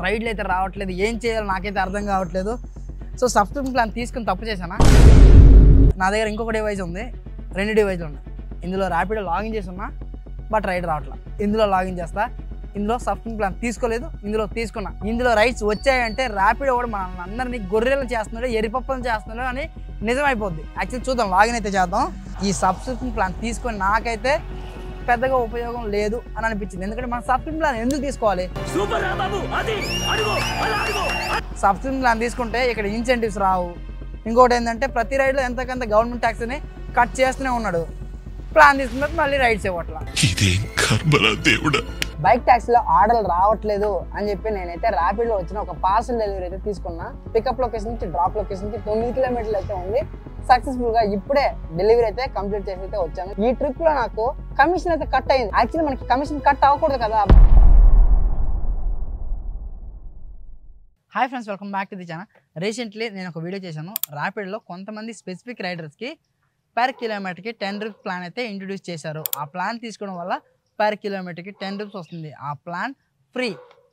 రైడ్లు అయితే రావట్లేదు, ఏం చేయాలో నాకైతే అర్థం కావట్లేదు. సో సబ్స్క్రిప్షన్ ప్లాన్ తీసుకుని తప్పు చేశానా? నా దగ్గర ఇంకొక డివైస్ ఉంది, 2 డివైస్లు ఉన్నాయి. ఇందులో ర్యాపిడో లాగిన్ చేసి ఉన్నా బట్ రైడ్ రావట్లా. ఇందులో లాగిన్ చేస్తా, ఇందులో సబ్స్క్రిప్షన్ ప్లాన్ తీసుకోలేదు, ఇందులో తీసుకున్నా. ఇందులో రైడ్స్ వచ్చాయంటే ర్యాపిడో కూడా మన అందరినీ గొర్రెలను చేస్తున్నాడు, ఎరిపప్పలను చేస్తున్నాడు అని నిజమైపోద్ది. యాక్చువల్లీ చూద్దాం, లాగిన్ అయితే చేద్దాం. ఈ సబ్స్క్రిప్షన్ ప్లాన్ తీసుకొని నాకైతే పెద్దగా ఉపయోగం లేదు అని అనిపించింది. ఎందుకంటే మన సబ్స్క్రిప్షన్ ప్లాన్ ఎందుకు తీసుకోవాలి? సబ్స్క్రిప్షన్ ప్లాన్ తీసుకుంటే ఇక్కడ ఇన్సెంటివ్స్ రావు. ఇంకోటి ఏంటంటే ప్రతి రైడ్లో ఎంతకంత గవర్నమెంట్ ట్యాక్స్ని కట్ చేస్తూనే ఉన్నాడు. ప్లాన్ తీసుకున్న మళ్ళీ రైడ్స్ ఇవ్వట్లా. బైక్ ట్యాక్సీలో ఆర్డర్లు రావట్లేదు అని చెప్పి నేనైతే ర్యాపిడ్లో వచ్చిన ఒక పార్సల్ డెలివరీ అయితే తీసుకున్నా. పికప్ లొకేషన్ నుంచి డ్రాప్ లొకేషన్ నుంచి 9 కిలోమీటర్లు అయితే ఉంది. సక్సెస్ఫుల్ గా ఇప్పుడే డెలివరీ అయితే కంప్లీట్ చేసి అయితే వచ్చాను. ఈ ట్రిప్ లో నాకు కమిషన్ అయితే కట్ అయింది. యాక్చువల్లీ మనకి కమిషన్ కట్ అవ్వకూడదు కదా. Hi friends, welcome back to the channel. Recently నేను ఒక వీడియో చేశాను. ర్యాపిడ్లో కొంతమంది స్పెసిఫిక్ రైడర్స్కి పర్ కిలోమీటర్కి 10 రూపీస్ ప్లాన్ అయితే ఇంట్రొడ్యూస్ చేశారు. ఆ ప్లాన్ తీసుకోవడం వల్ల పర్ కిలోమీటర్కి 10 రూపీస్ వస్తుంది. ఆ ప్లాన్ ఫ్రీ.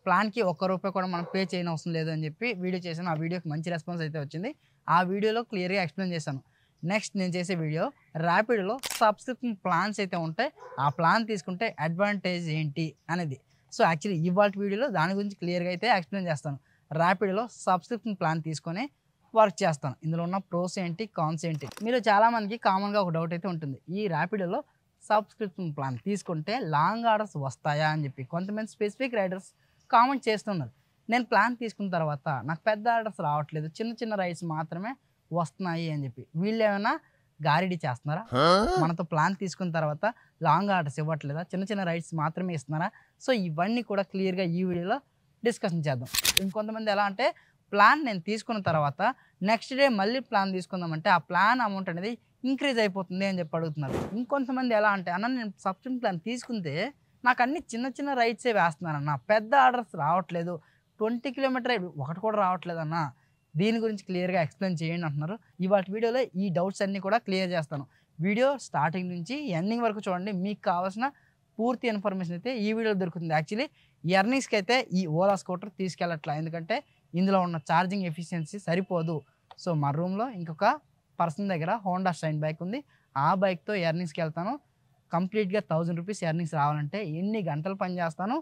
ప్లాన్కి ₹1 కూడా మనం పే చేయని అవసరం లేదు అని చెప్పి వీడియో చేశాను. ఆ వీడియోకి మంచి రెస్పాన్స్ అయితే వచ్చింది. ఆ వీడియోలో క్లియర్గా ఎక్స్ప్లెయిన్ చేశాను. నెక్స్ట్ నేను చేసే వీడియో ర్యాపిడ్లో సబ్స్క్రిప్షన్ ప్లాన్స్ అయితే ఉంటాయి, ఆ ప్లాన్ తీసుకుంటే అడ్వాంటేజ్ ఏంటి అనేది. సో యాక్చువల్లీ ఇవాళ వీడియోలో దాని గురించి క్లియర్గా అయితే ఎక్స్ప్లెయిన్ చేస్తాను. ర్యాపిడ్లో సబ్స్క్రిప్షన్ ప్లాన్ తీసుకొని వర్క్ చేస్తాను. ఇందులో ఉన్న ప్రోస్ ఏంటి, కాన్స్ ఏంటి. మీరు చాలామందికి కామన్గా ఒక డౌట్ అయితే ఉంటుంది, ఈ ర్యాపిడ్లో సబ్స్క్రిప్షన్ ప్లాన్ తీసుకుంటే లాంగ్ ఆర్డర్స్ వస్తాయా అని చెప్పి కొంతమంది స్పెసిఫిక్ రైడర్స్ కామెంట్ చేస్తున్నారు. నేను ప్లాన్ తీసుకున్న తర్వాత నాకు పెద్ద ఆర్డర్స్ రావట్లేదు, చిన్న చిన్న రైడ్స్ మాత్రమే వస్తున్నాయి అని చెప్పి. వీళ్ళు ఏమైనా గారిడీ చేస్తున్నారా? మనతో ప్లాన్ తీసుకున్న తర్వాత లాంగ్ ఆర్డర్స్ ఇవ్వట్లేదా, చిన్న చిన్న రైడ్స్ మాత్రమే ఇస్తున్నారా? సో ఇవన్నీ కూడా క్లియర్గా ఈ వీడియోలో డిస్కషన్ చేద్దాం. ఇంకొంతమంది ఎలా అంటే ప్లాన్ నేను తీసుకున్న తర్వాత నెక్స్ట్ డే మళ్ళీ ప్లాన్ తీసుకుందామంటే ఆ ప్లాన్ అమౌంట్ అనేది ఇంక్రీజ్ అయిపోతుంది అని చెప్పి అడుగుతున్నారు. ఇంకొంతమంది ఎలా అంటే అన్న నేను సబ్స్క్రిప్షన్ ప్లాన్ తీసుకుంటే నాకు అన్ని చిన్న చిన్న రైడ్సే వేస్తున్నానన్న, పెద్ద ఆర్డర్స్ రావట్లేదు, 20 కిలోమీటర్ రైడ్ ఒకటి కూడా రావట్లేదు అన్న, దీని గురించి క్లియర్గా ఎక్స్ప్లెయిన్ చేయండి అంటున్నారు. ఇవాళ వీడియోలో ఈ డౌట్స్ అన్నీ కూడా క్లియర్ చేస్తాను. వీడియో స్టార్టింగ్ నుంచి ఎండింగ్ వరకు చూడండి, మీకు కావాల్సిన పూర్తి ఇన్ఫర్మేషన్ అయితే ఈ వీడియోలో దొరుకుతుంది. యాక్చువల్లీ ఎర్నింగ్స్కి అయితే ఈ ఓలా స్కూటర్ తీసుకెళ్ళట్లా, ఎందుకంటే ఇందులో ఉన్న ఛార్జింగ్ ఎఫిషియన్సీ సరిపోదు. సో మా రూమ్లో ఇంకొక పర్సన్ దగ్గర హోండా షైన్ బైక్ ఉంది, ఆ బైక్తో ఎర్నింగ్స్కి వెళ్తాను. కంప్లీట్గా 1000 రూపీస్ ఎర్నింగ్స్ రావాలంటే ఎన్ని గంటలు పని చేస్తాను,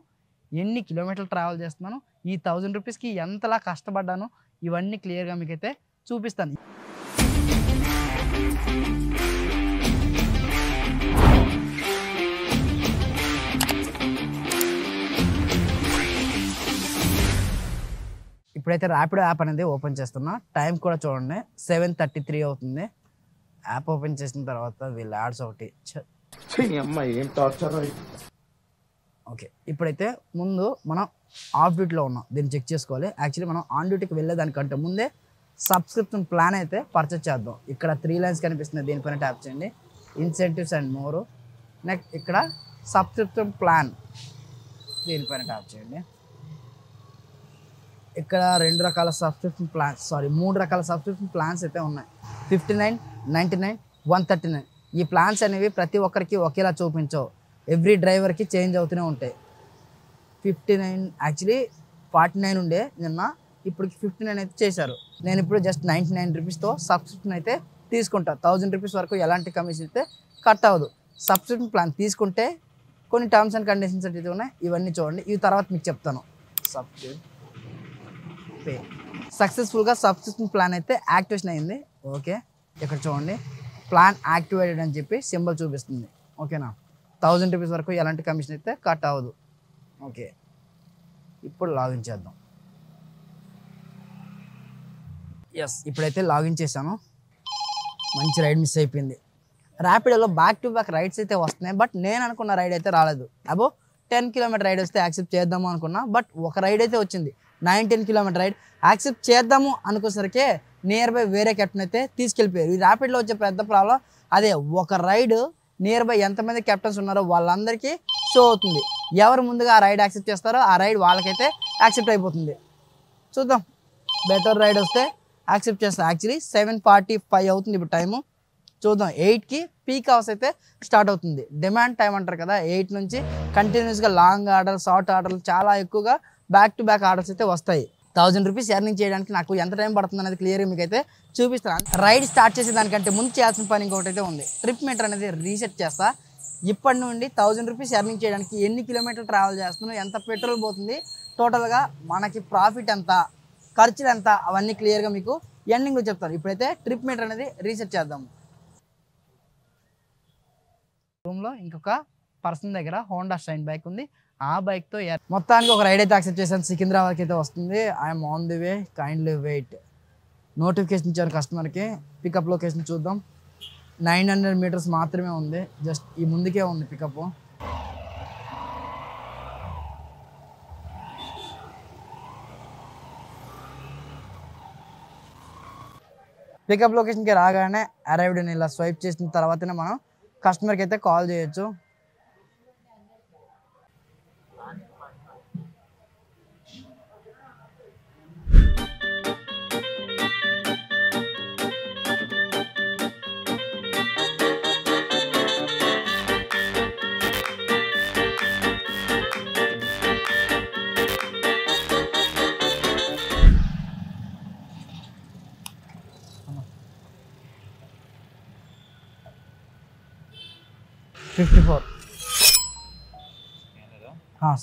ఎన్ని కిలోమీటర్లు ట్రావెల్ చేస్తున్నాను, ఈ 1000 రూపీస్కి ఎంతలా కష్టపడ్డాను, ఇవన్నీ క్లియర్గా మీకైతే చూపిస్తాను. ఇప్పుడైతే ర్యాపిడో యాప్ అనేది ఓపెన్ చేస్తున్నా. టైం కూడా చూడండి, 7:33 అవుతుంది. యాప్ ఓపెన్ చేసిన తర్వాత వీళ్ళ యాడ్స్ ఒకటి. ఓకే, ఇప్పుడైతే ముందు మనం ఆఫ్ డ్యూటీలో ఉన్నాం, దీన్ని చెక్ చేసుకోవాలి. యాక్చువల్లీ మనం ఆన్ డ్యూటీకి వెళ్ళేదానికంటే ముందే సబ్స్క్రిప్షన్ ప్లాన్ అయితే పర్చేస్ చేద్దాం. ఇక్కడ 3 లైన్స్ కనిపిస్తుంది, దీనిపైన ట్యాప్ చేయండి. Incentives and more. నెక్స్ట్ ఇక్కడ సబ్స్క్రిప్షన్ ప్లాన్, దీనిపైన ట్యాప్ చేయండి. ఇక్కడ 2 రకాల సబ్స్క్రిప్షన్ ప్లాన్స్, 3 రకాల సబ్స్క్రిప్షన్ ప్లాన్స్ అయితే ఉన్నాయి. 59, 99, 139. ఈ ప్లాన్స్ అనేవి ప్రతి ఒక్కరికి ఒకేలా చూపించవు, ఎవ్రీ డ్రైవర్కి చేంజ్ అవుతూనే ఉంటాయి. 59 యాక్చువల్లీ 49 ఉండే నిన్న, ఇప్పటికి 59 అయితే చేశారు. నేను ఇప్పుడు జస్ట్ 99 రూపీస్తో సబ్స్క్రిప్షన్ అయితే తీసుకుంటా. 1000 రూపీస్ వరకు ఎలాంటి కమిషన్ అయితే కట్ అవ్వదు. సబ్స్క్రిప్షన్ ప్లాన్ తీసుకుంటే కొన్ని టర్మ్స్ అండ్ కండిషన్స్ అయితే ఉన్నాయి, ఇవన్నీ చూడండి. ఇవి తర్వాత మీకు చెప్తాను. సబ్స్క్రిప్షన్ పే సక్సెస్ఫుల్గా సబ్స్క్రిప్షన్ ప్లాన్ అయితే యాక్టివేషన్ అయింది. ఓకే, ఇక్కడ చూడండి ప్లాన్ యాక్టివేటెడ్ అని చెప్పి సింబల్ చూపిస్తుంది. ఓకేనా, 1000 రూపీస్ వరకు ఎలాంటి కమిషన్ అయితే కట్ అవ్వదు. ఓకే, ఇప్పుడు లాగిన్ చేద్దాం. ఎస్, ఇప్పుడైతే లాగిన్ చేశాను. మంచి రైడ్ మిస్ అయిపోయింది. ర్యాపిడోలో బ్యాక్ టు బ్యాక్ రైడ్స్ అయితే వస్తున్నాయి, బట్ నేను అనుకున్న రైడ్ అయితే రాలేదు. అబో 10 కిలోమీటర్ రైడ్ వస్తే యాక్సెప్ట్ చేద్దాము అనుకున్నా, బట్ ఒక రైడ్ అయితే వచ్చింది. 9-10 కిలోమీటర్ రైడ్ యాక్సెప్ట్ చేద్దాము అనుకోసరికి నియర్ బై వేరే కెప్టెన్ అయితే తీసుకెళ్ళిపోయారు. ఈ ర్యాపిడ్లో వచ్చే పెద్ద ప్రాబ్లం అదే, ఒక రైడ్ నియర్ బై ఎంతమంది కెప్టెన్స్ ఉన్నారో వాళ్ళందరికీ షో అవుతుంది. ఎవరు ముందుగా ఆ రైడ్ యాక్సెప్ట్ చేస్తారో ఆ రైడ్ వాళ్ళకైతే యాక్సెప్ట్ అయిపోతుంది. చూద్దాం, బెటర్ రైడ్ వస్తే యాక్సెప్ట్ చేస్తాం. యాక్చువల్లీ 7:45 అవుతుంది ఇప్పుడు టైము. చూద్దాం, 8కి పీక్ అవర్స్ అయితే స్టార్ట్ అవుతుంది. డిమాండ్ టైం అంటారు కదా, 8 నుంచి కంటిన్యూస్గా లాంగ్ ఆర్డర్, షార్ట్ ఆర్డర్లు చాలా ఎక్కువగా బ్యాక్ టు బ్యాక్ ఆర్డర్స్ అయితే వస్తాయి. 1000 రూపీస్ ఎర్నింగ్ చేయడానికి నాకు ఎంత టైం పడుతుంది అనేది క్లియర్గా మీకు అయితే చూపిస్తాను. రైడ్ స్టార్ట్ చేసే దానికంటే ముందు చేయాల్సిన పని ఇంకొకటి అయితే ఉంది. ట్రిప్ మీటర్ అనేది రీసెట్ చేస్తా. ఇప్పటి నుండి 1000 రూపీస్ ఎర్నింగ్ చేయడానికి ఎన్ని కిలోమీటర్లు ట్రావెల్ చేస్తున్నాం, ఎంత పెట్రోల్ పోతుంది, టోటల్గా మనకి ప్రాఫిట్ ఎంత, ఖర్చులు ఎంత, అవన్నీ క్లియర్గా మీకు ఎండింగ్లో చెప్తాను. ఇప్పుడైతే ట్రిప్ మీటర్ అనేది రీసెట్ చేద్దాం. రూమ్లో ఇంకొక పర్సన్ దగ్గర హోండా షైన్ బైక్ ఉంది. ఆ బైక్తో మొత్తానికి ఒక రైడ్ అయితే యాక్సెప్ట్ చేశాను. సికింద్రాబాద్కి అయితే వస్తుంది. I'm on the way, kindly wait. Notification ఇచ్చారు కస్టమర్కి. పికప్ లొకేషన్ చూద్దాం. 900 మీటర్స్ మాత్రమే ఉంది, జస్ట్ ఈ ముందుకే ఉంది పికప్. పికప్ లొకేషన్కి రాగానే అరైవ్డ్ అని ఇలా స్వైప్ చేసిన తర్వాతనే మనం కస్టమర్కి అయితే కాల్ చేయొచ్చు.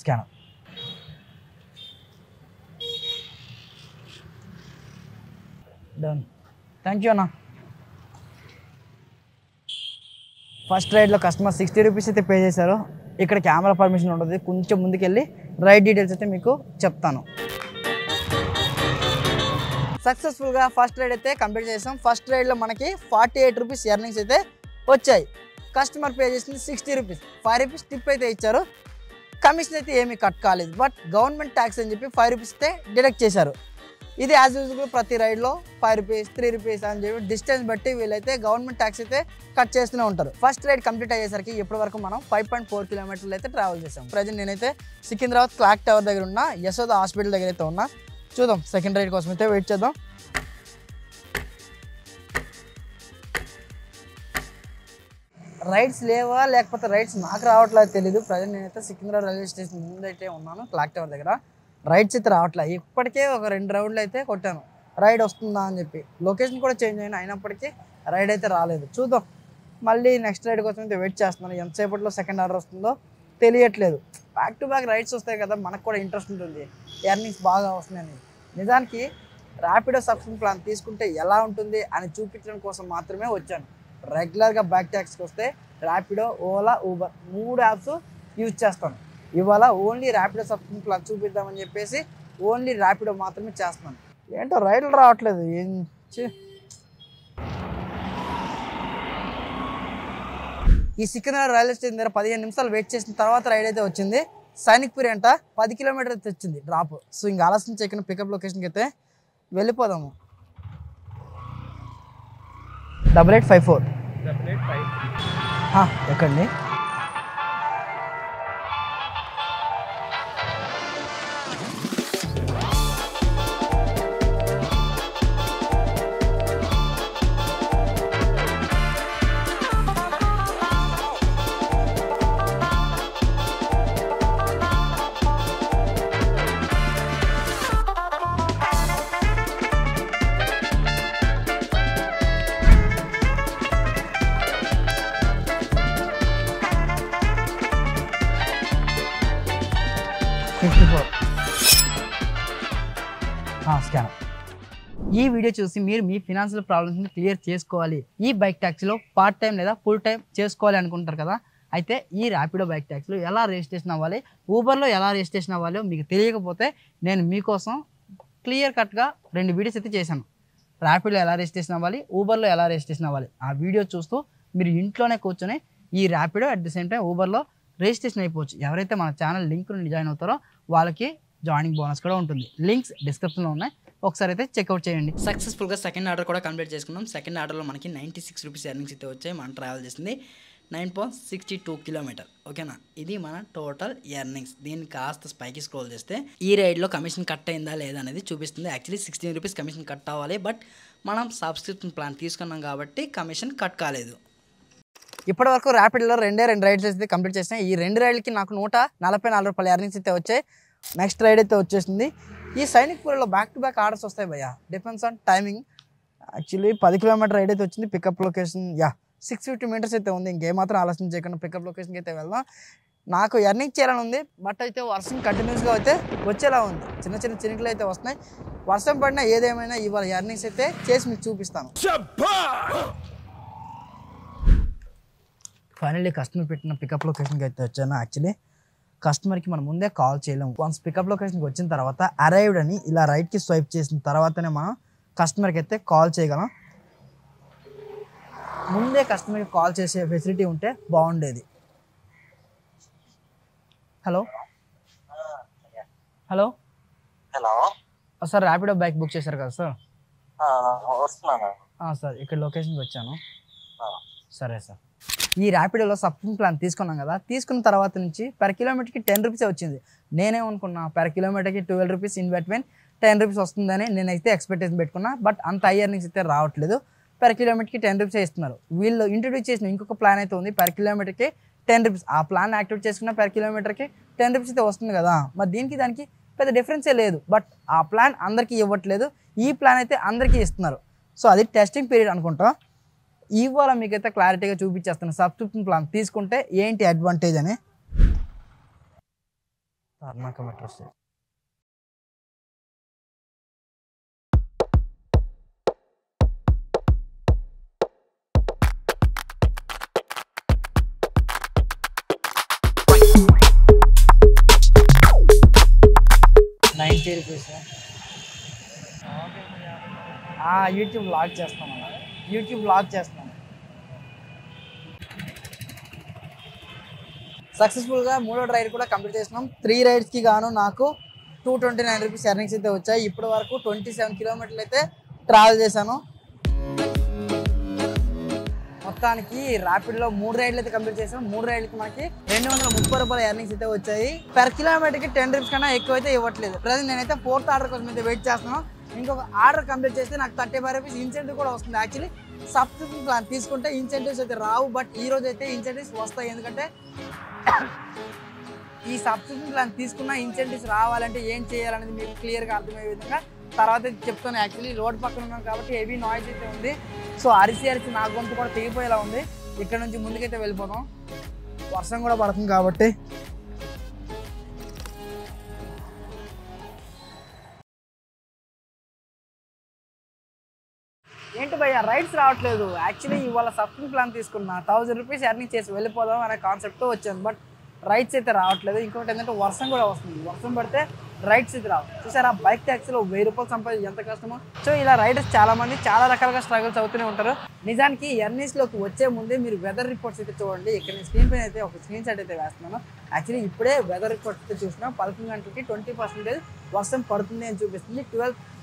స్కానర్. డన్. థ్యాంక్ యూ అన్న. ఫస్ట్ రైడ్లో కస్టమర్ 60 రూపీస్ అయితే పే చేశారు. ఇక్కడ కెమెరా పర్మిషన్ ఉంటుంది. కొంచెం ముందుకెళ్ళి రైడ్ డీటెయిల్స్ అయితే మీకు చెప్తాను. సక్సెస్ఫుల్గా ఫస్ట్ రైడ్ అయితే కంప్లీట్ చేసాం. ఫస్ట్ రైడ్లో మనకి 48 రూపీస్ ఎర్నింగ్స్ అయితే వచ్చాయి. కస్టమర్ పే చేసింది 60 రూపీస్. 5 రూపీస్ టిప్ అయితే ఇచ్చారు. కమిషన్ అయితే ఏమీ కట్ కాలేదు. బట్ గవర్నమెంట్ ట్యాక్స్ అని చెప్పి 5 రూపీస్ అయితే డిడక్ట్ చేశారు. ఇది యాజ్ యూజువల్ ప్రతి రైడ్లో 5 రూపీస్ 3 రూపీస్ అని చెప్పి డిస్టెన్స్ బట్టి వీళ్ళైతే గవర్నమెంట్ ట్యాక్స్ అయితే కట్ చేస్తూనే ఉంటారు. ఫస్ట్ రైడ్ కంప్లీట్ అయ్యేసరికి ఇప్పటి వరకు మనం 5.4 కిలోమీటర్లు అయితే ట్రావెల్ చేసాం. ప్రజెంట్ నేనైతే సికింద్రాబాద్ క్లాక్ టవర్ దగ్గర ఉన్న యశోద హాస్పిటల్ దగ్గర అయితే ఉన్నా. చూద్దాం, సెకండ్ రైడ్ కోసం అయితే వెయిట్ చేద్దాం. రైడ్స్ లేవా లేకపోతే రైడ్స్ నాకు రావట్లేదు తెలీదు. ప్రజెంట్ నేనైతే సికింద్రాబాద్ రైల్వే స్టేషన్ ముందైతే ఉన్నాను, క్లాక్ టవర్ దగ్గర. రైడ్స్ అయితే రావట్లేదు. ఇప్పటికే ఒక 2 రౌండ్లు అయితే కొట్టాను రైడ్ వస్తుందా అని చెప్పి. లొకేషన్ కూడా చేంజ్ అయినప్పటికీ రైడ్ అయితే రాలేదు. చూద్దాం, మళ్ళీ నెక్స్ట్ రైడ్ కోసం అయితే వెయిట్ చేస్తున్నాను. ఎంతసేపట్లో సెకండ్ ఆర్డర్ వస్తుందో తెలియట్లేదు. బ్యాక్ టు బ్యాక్ రైడ్స్ వస్తాయి కదా, మనకు కూడా ఇంట్రెస్ట్ ఉంటుంది, ఎర్నింగ్స్ బాగా వస్తున్నాయని. నిజానికి ర్యాపిడో సబ్స్క్రిప్షన్ ప్లాన్ తీసుకుంటే ఎలా ఉంటుంది అని చూపించడం కోసం మాత్రమే వచ్చాను. రెగ్యులర్గా బ్యాక్ ట్యాక్స్కి వస్తే Rapido, Ola, Uber 3 apps use చేస్తాను. ఇవాళ ఓన్లీ ర్యాపిడో సబ్స్క్రిప్షన్ ప్లాన్ చూపిద్దామని చెప్పేసి ఓన్లీ ర్యాపిడో మాత్రమే చేస్తున్నాను. ఏంటో రైడ్లు రావట్లేదు. ఈ సికింద్రాబాద్ రైల్వే స్టేషన్ దగ్గర 15 నిమిషాలు వెయిట్ చేసిన తర్వాత రైడ్ అయితే వచ్చింది. సైనిక్పురి అంట 10 కిలోమీటర్లు అయితే వచ్చింది డ్రాప్. సో ఇంకా ఆలస్యం చేయకుండా పికప్ లొకేషన్కి అయితే వెళ్ళిపోదాము. 8854 ఎక్కండి. స్కానర్. ఈ వీడియో చూసి మీరు మీ ఫినాన్షియల్ ప్రాబ్లమ్స్ని క్లియర్ చేసుకోవాలి, ఈ బైక్ ట్యాక్సీలో పార్ట్ టైం లేదా ఫుల్ టైం చేసుకోవాలి అనుకుంటారు కదా. అయితే ఈ ర్యాపిడో బైక్ ట్యాక్సీలో ఎలా రిజిస్ట్రేషన్ అవ్వాలి, ఊబర్లో ఎలా రిజిస్ట్రేషన్ అవ్వాలో మీకు తెలియకపోతే నేను మీకోసం క్లియర్ కట్గా 2 వీడియోస్ అయితే చేశాను. ర్యాపిడోలో ఎలా రిజిస్ట్రేషన్ అవ్వాలి, ఊబర్లో ఎలా రిజిస్ట్రేషన్ అవ్వాలి. ఆ వీడియో చూస్తూ మీరు ఇంట్లోనే కూర్చొని ఈ Rapido at the same time ఊబర్లో రిజిస్ట్రేషన్ అయిపోవచ్చు. ఎవరైతే మన ఛానల్ లింక్ నుండి జాయిన్ అవుతారో వాళ్ళకి జాయినింగ్ బోనస్ కూడా ఉంటుంది. లింక్స్ డిస్క్రిప్షన్లో ఉన్నాయి, ఒకసారి అయితే చెక్అవుట్ చేయండి. సక్సెస్ఫుల్గా సెకండ్ ఆర్డర్ కూడా కంప్లీట్ చేసుకున్నాం. సెకండ్ ఆర్డర్లో మనకి 96 రూపీస్ ఎర్నింగ్స్ అయితే వచ్చాయి. మనం ట్రావెల్ చేసింది 9.62 కిలోమీటర్. ఓకేనా, ఇది మన టోటల్ ఎర్నింగ్స్. దీన్ని కాస్త పైకి స్క్రోల్ చేస్తే ఈ రైడ్లో కమిషన్ కట్ అయిందా లేదా అనేది చూపిస్తుంది. యాక్చువల్లీ 16 రూపీస్ కమిషన్ కట్ అవ్వాలి, బట్ మనం సబ్స్క్రిప్షన్ ప్లాన్ తీసుకున్నాం కాబట్టి కమిషన్ కట్ కాలేదు. ఇప్పటి వరకు ర్యాపిడ్లో 2 రైడ్స్ అయితే కంప్లీట్ చేసినాయి. ఈ 2 రైడ్లకి నాకు 144 రూపాయల ఎర్నింగ్స్ అయితే వచ్చాయి. నెక్స్ట్ రైడ్ అయితే వచ్చేసింది. ఈ సైనిక్పురిలో బ్యాక్ టు బ్యాక్ ఆర్డర్స్ వస్తాయి భయ్య, depends on timing. Actually 10 kilometre ride అయితే వచ్చింది. పికప్ లొకేషన్ 650 మీటర్స్ అయితే ఉంది. ఇంకేమాత్రం ఆలోచన చేయకుండా పికప్ లొకేషన్కి అయితే వెళ్దాం. నాకు ఎర్నింగ్ చేయాలని ఉంది, బట్ అయితే వర్షం కంటిన్యూస్గా అయితే వచ్చేలా ఉంది. చిన్న చిన్న చినుకులు అయితే వస్తున్నాయి. వర్షం పడినా ఏదేమైనా ఇవాళ ఎర్నింగ్స్ అయితే చేసి మీకు చూపిస్తాను. ఫైనల్లీ కస్టమర్ పెట్టిన పికప్ లొకేషన్కి అయితే వచ్చాను. యాక్చువల్లీ కస్టమర్కి మనం ముందే కాల్ చేయలేము. వన్స్ పికప్ లొకేషన్కి వచ్చిన తర్వాత అరైవ్డ్ అని ఇలా రైట్కి స్వైప్ చేసిన తర్వాతనే మనం కస్టమర్కి అయితే కాల్ చేయగలం. ముందే కస్టమర్కి కాల్ చేసే ఫెసిలిటీ ఉంటే బాగుండేది. Hello hello hello sir, Rapido bike book చేశారు కదా సార్? వస్తున్నాను సార్, ఇక్కడ లొకేషన్కి వచ్చాను. సరే సార్, ఈ ర్యాపిడోలో సబ్స్క్రిప్షన్ ప్లాన్ తీసుకున్నాం కదా, తీసుకున్న తర్వాత నుంచి పర్ కిలోమీటర్కి 10 రూపీస్ వచ్చింది. నేనేమనుకున్నా పర్ కిలోమీటర్కి 12 రూపీస్ ఇన్ బిట్వీన్ 10 రూపీస్ వస్తుందని నేనైతే ఎక్స్పెక్టేషన్ పెట్టుకున్నా. బట్ అంత హై ఎర్నింగ్స్ అయితే రావట్లేదు. పర్ కిలోమీటర్కి 10 రూపీస్ ఇస్తున్నారు. వీళ్ళు ఇంట్రొడ్యూస్ చేసిన ఇంకొక ప్లాన్ అయితే ఉంది, పర్ కిలోమీటర్కి 10 రూపీస్. ఆ ప్లాన్ యాక్టివేట్ చేసుకున్న పర్ కిలోమీటర్కి 10 రూపీస్ అయితే వస్తుంది కదా. మరి దీనికి దానికి పెద్ద డిఫరెన్సే లేదు. బట్ ఆ ప్లాన్ అందరికీ ఇవ్వట్లేదు, ఈ ప్లాన్ అయితే అందరికీ ఇస్తున్నారు. సో అది టెస్టింగ్ పీరియడ్ అనుకుంటా. ఇవాళ మీకైతే క్లారిటీగా చూపించేస్తాను సబ్స్క్రిప్షన్ ప్లాన్ తీసుకుంటే ఏంటి అడ్వాంటేజ్ అని. ₹90 యూట్యూబ్ లాగ్ చేస్తాం అన్న, యూట్యూబ్ లాగ్ చేస్తున్నాను. సక్సెస్ఫుల్గా 3వ రైడ్ కూడా కంప్లీట్ చేస్తున్నాం. 3 రైడ్స్కి గాను నాకు ₹229 ఎర్నింగ్స్ అయితే వచ్చాయి. ఇప్పటి వరకు 27 కిలోమీటర్లు అయితే ట్రావెల్ చేశాను. మొత్తానికి ర్యాపిడ్లో 3 రైడ్లు అయితే కంప్లీట్ చేసాం. 3 రైడ్లకి మనకి ₹230 ఎర్నింగ్స్ అయితే వచ్చాయి. పర్ కిలోమీటర్కి 10 రూపీస్ కన్నా ఎక్కువ అయితే ఇవ్వట్లేదు. ప్రజెంట్ నేనైతే 4th ఆర్డర్ కోసం అయితే వెయిట్ చేస్తున్నాను. ఇంకొక ఆర్డర్ కంప్లీట్ చేస్తే నాకు ₹35 ఇన్సెంటివ్ కూడా వస్తుంది. యాక్చువల్లీ సబ్స్క్రిప్షన్ ప్లాన్ తీసుకుంటే ఇన్సెంటివ్స్ అయితే రావు, బట్ ఈ రోజు అయితే ఇన్సెంటివ్స్ వస్తాయి. ఎందుకంటే ఈ సబ్స్క్రిప్షన్ ప్లాన్ తీసుకున్న ఇన్సెంటివ్స్ రావాలంటే ఏం చేయాలనేది మీకు క్లియర్గా అర్థమయ్యే విధంగా తర్వాత చెప్తాను. యాక్చువల్లీ రోడ్ పక్కన ఉన్నాం కాబట్టి హెవీ నాయిస్ అయితే ఉంది. సో అరిసి నా గొంతు కూడా తెగిపోయేలా ఉంది. ఇక్కడ నుంచి ముందుకైతే వెళ్ళిపోతాం. వర్షం కూడా పడుతుంది కాబట్టి. ఏంటి భయ్య రైడ్స్ రావట్లేదు? యాక్చువల్లీ ఇవాళ సబ్స్క్రిప్షన్ ప్లాన్ తీసుకున్నా, ₹1000 ఎర్నింగ్ చేసి వెళ్ళిపోదాం అనే కాన్సెప్ట్తో వచ్చాను. బట్ రైడ్స్ అయితే రావట్లేదు. ఇంకొకటి ఏంటంటే వర్షం కూడా వస్తుంది. వర్షం పడితే రైడ్స్ అయితే రావు. చూసారా, బైక్ ట్యాక్సీలో ₹1000 సంపాదించి ఎంత కష్టమో. సో ఇలా రైడర్స్ చాలామంది చాలా రకాలుగా స్ట్రగుల్స్ అవుతూనే ఉంటారు. నిజానికి ఎర్నింగ్స్లోకి వచ్చే ముందే మీరు వెదర్ రిపోర్ట్స్ అయితే చూడండి. ఇక్కడ నేను స్క్రీన్ పైన అయితే ఒక స్క్రీన్ షాట్ అయితే వేస్తున్నాను. యాక్చువల్లీ ఇప్పుడే వెదర్ రిపోర్ట్స్ అయితే చూసినా 11 గంటలకి 20% వర్షం పడుతుంది అని చూపిస్తుంది.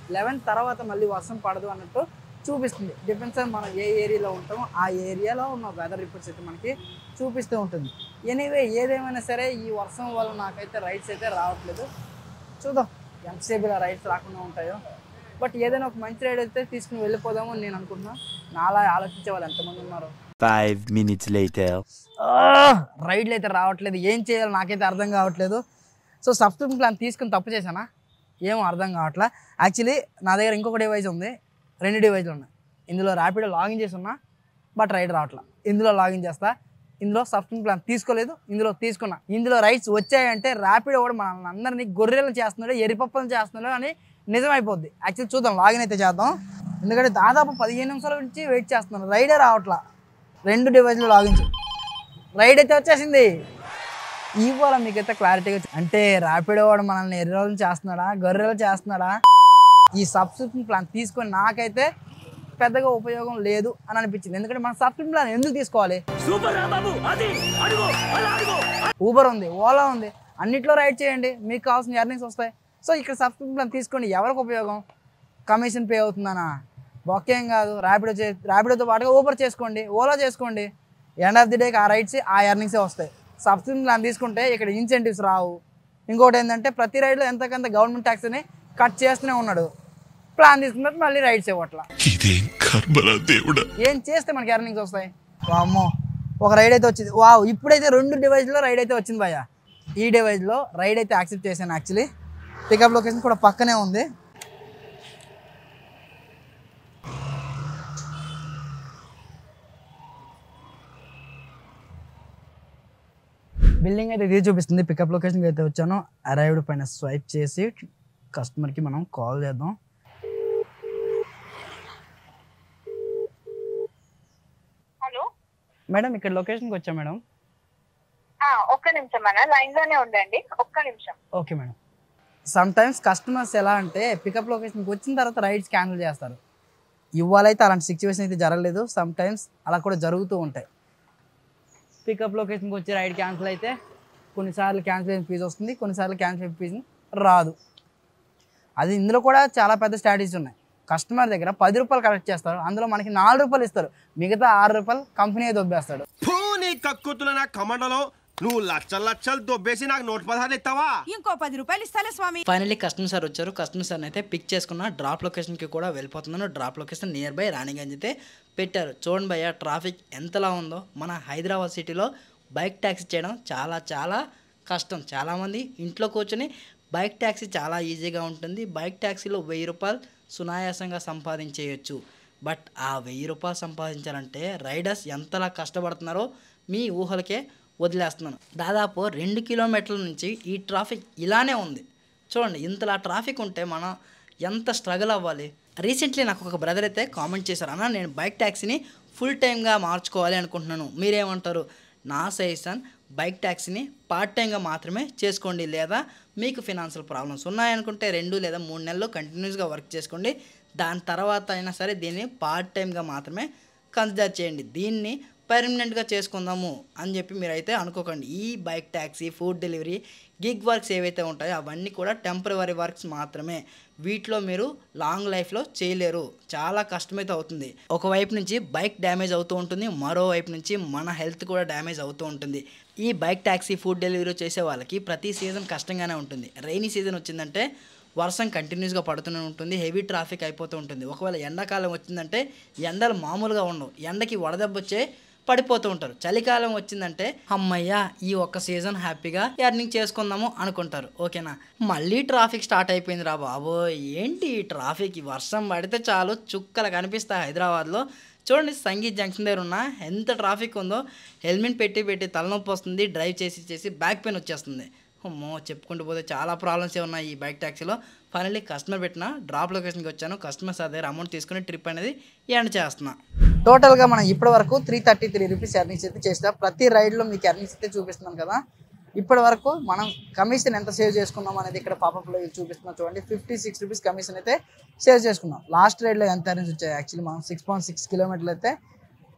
11 తర్వాత మళ్ళీ వర్షం పడదు అన్నట్టు చూపిస్తుంది. డిపెండ్స్ ఆన్ మనం ఏ ఏరియాలో ఉంటామో ఆ ఏరియాలో ఉన్న వెదర్ రిపోర్ట్స్ అయితే మనకి చూపిస్తూ ఉంటుంది. ఎనీవే ఏదేమైనా సరే ఈ వర్షం వల్ల నాకైతే రైడ్స్ అయితే రావట్లేదు. చూద్దాం ఎంతసేపు ఇలా రైడ్స్ రాకుండా ఉంటాయో. బట్ ఏదైనా ఒక మంచి రైడ్ అయితే తీసుకుని వెళ్ళిపోదాము అని నేను అనుకుంటున్నాను. నాలా ఆలోచించే వాళ్ళు ఎంతమంది ఉన్నారు. 5 minutes later. రైడ్లు అయితే రావట్లేదు, ఏం చేయాలో నాకైతే అర్థం కావట్లేదు. సో సబ్స్క్రిప్షన్ ప్లాన్ తీసుకుని తప్పు చేశానా ఏమో అర్థం కావట్లా. యాక్చువల్లీ నా దగ్గర ఇంకొక డివైస్ ఉంది, 2 డివైస్లు ఉన్నాయి. ఇందులో ర్యాపిడో లాగిన్ చేసి ఉన్నా, బట్ రైడ్ రావట్లా. ఇందులో లాగిన్ చేస్తా. ఇందులో సబ్స్క్రిప్షన్ ప్లాన్ తీసుకోలేదు, ఇందులో తీసుకున్నా. ఇందులో రైడ్స్ వచ్చాయంటే ర్యాపిడో కూడా మన అందరినీ గొర్రెలు చేస్తున్నాడు, ఎరిపప్పలు చేస్తున్నాడు అని నిజమైపోద్ది. యాక్చువల్లీ చూద్దాం, లాగిన్ అయితే చేద్దాం. ఎందుకంటే దాదాపు 15 నిమిషాల నుంచి వెయిట్ చేస్తున్నాను, రైడే రావట్లా. 2 డివైస్లు లాగిన్ రైడ్ అయితే వచ్చేసింది. ఇవాళ మీకైతే క్లారిటీగా అంటే ర్యాపిడో వాడు మనల్ని ఎర్రలు చేస్తున్నాడా, గొర్రెలు చేస్తున్నాడా? ఈ సబ్స్క్రిప్షన్ ప్లాన్ తీసుకొని నాకైతే పెద్దగా ఉపయోగం లేదు అని అనిపించింది. ఎందుకంటే మన సబ్స్క్రిప్షన్ ప్లాన్ ఎందుకు తీసుకోవాలి? ఊబర్ ఉంది, ఓలా ఉంది, అన్నిట్లో రైడ్ చేయండి, మీకు కావాల్సిన ఎర్నింగ్స్ వస్తాయి. సో ఇక్కడ సబ్స్క్రిప్షన్ ప్లాన్ తీసుకోండి, ఎవరికి ఉపయోగం? Commission pay అవుతుందనా? బొక్కేం కాదు. ర్యాపిడోతో పాటుగా ఊబర్ చేసుకోండి, ఓలా చేసుకోండి. ఎండ్ ఆఫ్ ది డేకి ఆ రైడ్స్ ఆ ఎర్నింగ్సే వస్తాయి. సబ్స్క్రిప్షన్ ప్లాన్ తీసుకుంటే ఇక్కడ ఇన్సెంటివ్స్ రావు. ఇంకోటి ఏంటంటే ప్రతి రైడ్లో ఎంతకంత గవర్నమెంట్ ట్యాక్స్ని కట్ చేస్తూనే ఉన్నాడు. ప్లాన్ తీసుకున్నట్టు మళ్ళీ రైడ్స్ ఇవ్వట్లా. ఏం చేస్తే మనకి ఎర్నింగ్స్ వస్తాయి? వామ్మో, ఒక రైడ్ అయితే వచ్చింది. వావ్, ఇప్పుడైతే 2 డివైస్లో రైడ్ అయితే వచ్చింది భయ్య. ఈ డివైస్లో రైడ్ అయితే యాక్సెప్ట్ చేశాను. యాక్చువల్లీ పికప్ లొకేషన్ కూడా పక్కనే ఉంది. బిల్డింగ్ అయితే ఇది చూపిస్తుంది. పికప్ లొకేషన్కి అయితే వచ్చాను. అరైవ్డ్ పైన స్వైప్ చేసి కస్టమర్కి మనం కాల్ చేద్దాం. హలో మేడం ఇక్కడ లొకేషన్కి వచ్చాం మేడం. ఒక్క నిమిషం అన్న లైన్ లోనే ఉండండి, ఒక్క నిమిషం. Okay madam. Some times customers ఎలా అంటే పికప్ లొకేషన్కి వచ్చిన తర్వాత రైడ్స్ క్యాన్సిల్ చేస్తారు. ఇవాళైతే అలాంటి సిచ్యువేషన్ అయితే జరగలేదు. సమ్ టైమ్స్ అలా కూడా జరుగుతూ ఉంటాయి. పికప్ లొకేషన్కి వచ్చి రైడ్ క్యాన్సిల్ అయితే కొన్నిసార్లు క్యాన్సిలేషన్ ఫీజు వస్తుంది, కొన్నిసార్లు క్యాన్సిలేషన్ ఫీజు రాదు. అది ఇందులో కూడా చాలా పెద్ద స్ట్రాటజీస్ ఉన్నాయి. కస్టమర్ దగ్గర 10 రూపాయలు కలెక్ట్ చేస్తారు, అందులో మనకి 4 రూపాయలు ఇస్తారు, మిగతా 6 రూపాయలు కంపెనీ దొబ్బేస్తాడు. నువ్వు లచ్చలు దొబ్బేసి నాకు నోట్ 16 ఇస్తావా? ఇంకో 10 రూపాయలు ఇస్తాలే స్వామి. ఫైనల్లీ కస్టమర్ సార్ వచ్చారు. కస్టమర్ సార్ని అయితే పిక్ చేసుకున్న డ్రాప్ లొకేషన్కి కూడా వెళ్ళిపోతున్నాను. Drop location near by Raniganj అయితే పెట్టారు. చూడండి భయ్య ట్రాఫిక్ ఎంతలా ఉందో. మన హైదరాబాద్ సిటీలో బైక్ ట్యాక్సీ చేయడం చాలా చాలా కష్టం. చాలామంది ఇంట్లో కూర్చొని బైక్ ట్యాక్సీ చాలా ఈజీగా ఉంటుంది. బైక్ ట్యాక్సీలో 1000 రూపాయలు సునాయాసంగా సంపాదించేయచ్చు. బట్ ఆ 1000 రూపాయలు సంపాదించాలంటే రైడర్స్ ఎంతలా కష్టపడుతున్నారో మీ ఊహలకే వదిలేస్తున్నాను. దాదాపు 2 కిలోమీటర్ల నుంచి ఈ ట్రాఫిక్ ఇలానే ఉంది. చూడండి ఇంతలా ట్రాఫిక్ ఉంటే మనం ఎంత స్ట్రగుల్ అవ్వాలి. రీసెంట్లీ నాకు ఒక బ్రదర్ అయితే కామెంట్ చేశారు, అన్న నేను బైక్ ట్యాక్సీని ఫుల్ టైమ్గా మార్చుకోవాలి అనుకుంటున్నాను, మీరేమంటారు? నా సజెషన్ బైక్ ట్యాక్సీని పార్ట్ టైమ్గా మాత్రమే చేసుకోండి. లేదా మీకు ఫినాన్షియల్ ప్రాబ్లమ్స్ ఉన్నాయనుకుంటే 2 లేదా 3 నెలలు కంటిన్యూస్గా వర్క్ చేసుకోండి. దాని తర్వాత అయినా సరే దీన్ని పార్ట్ టైమ్గా మాత్రమే కన్సిడర్ చేయండి. దీన్ని పర్మనెంట్గా చేసుకుందాము అని చెప్పి మీరైతే అనుకోకండి. ఈ bike taxi, food delivery, gig works ఏవైతే ఉంటాయో అవన్నీ కూడా టెంపరరీ వర్క్స్ మాత్రమే. వీటిలో మీరు లాంగ్ లైఫ్లో చేయలేరు. చాలా కష్టమైతే అవుతుంది. ఒకవైపు నుంచి బైక్ డ్యామేజ్ అవుతూ ఉంటుంది, మరోవైపు నుంచి మన హెల్త్ కూడా డ్యామేజ్ అవుతూ ఉంటుంది. ఈ బైక్ ట్యాక్సీ, ఫుడ్ డెలివరీ చేసే వాళ్ళకి ప్రతి సీజన్ కష్టంగానే ఉంటుంది. రైనీ సీజన్ వచ్చిందంటే వర్షం కంటిన్యూస్గా పడుతూనే ఉంటుంది, హెవీ ట్రాఫిక్ అయిపోతూ ఉంటుంది. ఒకవేళ ఎండాకాలం వచ్చిందంటే ఎండలు మామూలుగా ఉండవు, ఎండకి వడదెబ్బ వచ్చే పడిపోతూ ఉంటారు. చలికాలం వచ్చిందంటే అమ్మయ్య ఈ ఒక్క సీజన్ హ్యాపీగా ఎర్నింగ్ చేసుకుందాము అనుకుంటారు. ఓకేనా, మళ్ళీ ట్రాఫిక్ స్టార్ట్ అయిపోయింది రా బాబో. ఏంటి ఈ ట్రాఫిక్? వర్షం పడితే చాలు చుక్కలు కనిపిస్తాయి హైదరాబాద్లో. చూడండి సంగీత్ జంక్షన్ దగ్గర ఉన్న ఎంత ట్రాఫిక్ ఉందో. హెల్మెట్ పెట్టి తలనొప్పి వస్తుంది, డ్రైవ్ చేసి బ్యాక్ పెయిన్ వచ్చేస్తుంది. అమ్మో చెప్పుకుంటూ పోతే చాలా ప్రాబ్లమ్స్ ఉన్నాయి ఈ బైక్ ట్యాక్సీలో. ఫైనల్లీ కస్టమర్ పెట్టిన డ్రాప్ లొకేషన్కి వచ్చాను. కస్టమర్ సార్ దగ్గర అమౌంట్ తీసుకుని ట్రిప్ అనేది ఎండ్ చేస్తున్నా. టోటల్గా మనం ఇప్పటి వరకు 333 రూపీస్ ఎర్నింగ్స్ అయితే చేసిన ప్రతి రైడ్లో మీకు ఎర్నింగ్స్ అయితే చూపిస్తున్నాం కదా. ఇప్పటి వరకు మనం కమిషన్ ఎంత సేవ్ చేసుకున్నాం అనేది ఇక్కడ పాపప్లో చూపిస్తున్నాం. చూడండి 56 రూపీస్ కమిషన్ అయితే సేవ్ చేసుకున్నాం. లాస్ట్ రైడ్లో ఎంత ఎర్నింగ్స్ వచ్చాయి? యాక్చువల్లీ మనం 6.6 కిలోమీటర్లు అయితే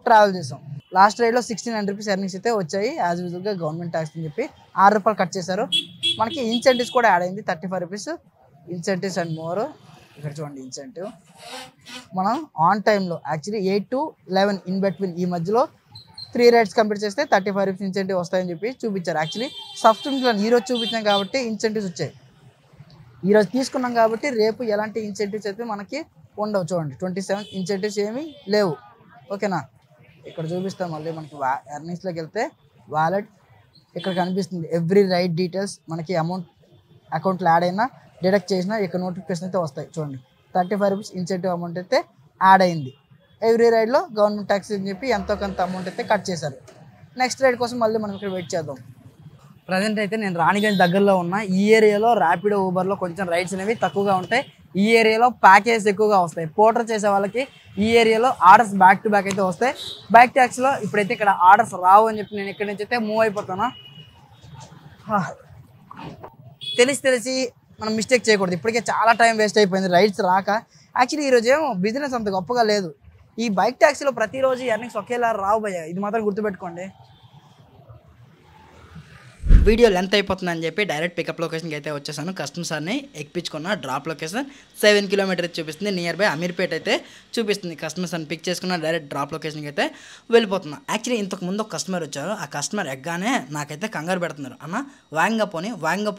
ట్రావెల్ చేసాం. లాస్ట్ రైడ్లో 1600 రూపీస్ ఎర్నింగ్స్ అయితే వచ్చాయి. యాజ్ యూజువల్గా గవర్నమెంట్ ట్యాక్స్ అని చెప్పి 6 రూపాయలు కట్ చేశారు. మనకి ఇన్సెంటివ్స్ కూడా యాడ్ అయింది 35 రూపీస్ ఇన్సెంటివ్స్ అండ్ మోర్. ఇక్కడ చూడండి ఇన్సెంటివ్ మనం ఆన్ టైంలో యాక్చువల్లీ 8 to 11 ఇన్ బిట్వీన్ ఈ మధ్యలో 3 రైడ్స్ కంప్లీట్ చేస్తే 35 రూపీస్ ఇన్సెంటివ్ వస్తాయని చెప్పి చూపించారు. యాక్చువల్లీ సబ్స్క్రిప్షన్ ఈరోజు చూపించాం కాబట్టి ఇన్సెంటివ్స్ వచ్చాయి. ఈరోజు తీసుకున్నాం కాబట్టి రేపు ఎలాంటి ఇన్సెంటివ్స్ అయితే మనకి ఉండవు. చూడండి 27 ఇన్సెంటివ్స్ ఏమీ లేవు. ఓకేనా, ఇక్కడ చూపిస్తాం. మళ్ళీ మనకి ఎర్నింగ్స్లోకి వెళ్తే వాలెట్ ఇక్కడ కనిపిస్తుంది. ఎవ్రీ రైడ్ డీటెయిల్స్ మనకి అమౌంట్ అకౌంట్లో యాడ్ అయినా డిడక్ట్ చేసినా ఇక్కడ నోటిఫికేషన్ అయితే వస్తాయి. చూడండి 35 రూపీస్ ఇన్సెంటివ్ అమౌంట్ అయితే యాడ్ అయింది. ఎవ్రీ రైడ్లో గవర్నమెంట్ ట్యాక్స్ అని చెప్పి ఎంతో కొంత అమౌంట్ అయితే కట్ చేశారు. నెక్స్ట్ రైడ్ కోసం మళ్ళీ మనం ఇక్కడ వెయిట్ చేద్దాం. ప్రజెంట్ అయితే నేను రాణిగంజ్ దగ్గరలో ఉన్నా. ఈ ఏరియాలో ర్యాపిడో, ఊబర్లో కొంచెం రైడ్స్ అనేవి తక్కువగా ఉంటాయి. ఈ ఏరియాలో ప్యాకేజ్ ఎక్కువగా వస్తాయి. పోర్టర్ చేసే వాళ్ళకి ఈ ఏరియాలో ఆర్డర్స్ బ్యాక్ టు బ్యాక్ అయితే వస్తాయి. బైక్ ట్యాక్సీలో ఇప్పుడైతే ఇక్కడ ఆర్డర్స్ రావు అని చెప్పి నేను ఇక్కడి నుంచి అయితే మూవ్ అయిపోతాను. తెలిసి మనం మిస్టేక్ చేయకూడదు. ఇప్పటికే చాలా టైం వేస్ట్ అయిపోయింది రైడ్స్ రాక. యాక్చువల్లీ ఈరోజు ఏమో బిజినెస్ అంత గొప్పగా లేదు. ఈ బైక్ ట్యాక్సీలో ప్రతిరోజు ఎర్నింగ్స్ ఒకేలా రావు భయ్య, ఇది మాత్రం గుర్తుపెట్టుకోండి. వీడియో లెంత్ అయిపోతుందని చెప్పి డైరెక్ట్ పికప్ లొకేషన్కి అయితే వచ్చేసాను. కస్టమర్ సార్ని ఎక్కించుకున్న. డ్రాప్ లొకేషన్ 7 కిలోమీటర్ చూపిస్తుంది. నియర్ బై అమీర్పేట అయితే చూపిస్తుంది. కస్టమర్ సార్ని పిక్ చేసుకున్న డైరెక్ట్ డ్రాప్ లొకేషన్కి అయితే వెళ్ళిపోతున్నా. యాక్చువల్లీ ఇంతకు ముందు ఒక కస్టమర్ వచ్చారు. ఆ కస్టమర్ ఎగ్గానే నాకైతే కంగారు పెడుతున్నారు. అన్న వేగంగా